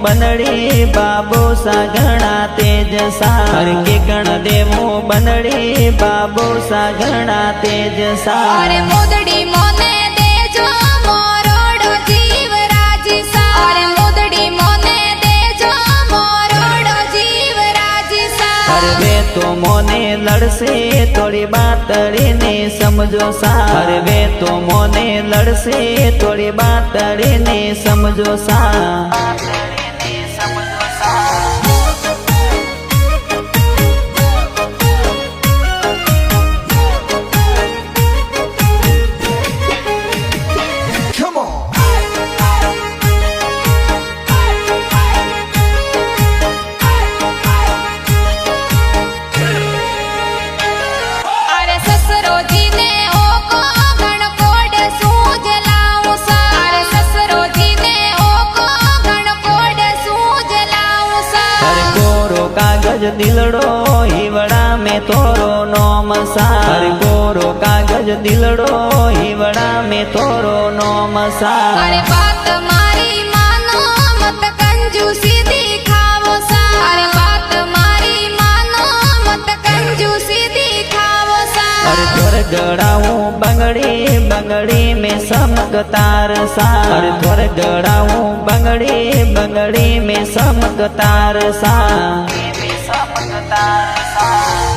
बनड़ी बाबू सा घना तेज सा हर के गण देवो बनड़ी बाबू सा घना तेज सा अरे मोदड़ी मोने देजो मोरोड़ो जीवराज सा अरे मोदड़ी मोने देजो मोरोड़ो जीवराज सा हर वे तो मोने लड़से थोड़ी बातड़ी ने समझो सा हर वे तो मोने लड़से थोड़ी बातड़ी ने समझो सा कागज दिलड़ो हिवड़ा में तोरो नोम सा हर गोरो कागज दिलड़ो हिवड़ा में तोरो नोम सा अरे बात मारी मानो मत कंजूसी दिखावो सा अरे बात मारी मानो मत कंजूसी दिखावो सा अरे तोर गड़ाऊं बंगड़ी बंगड़ी में समकतार सा अरे तोर गड़ाऊं बंगड़ी बंगड़ी में समकतार सा समकतार सा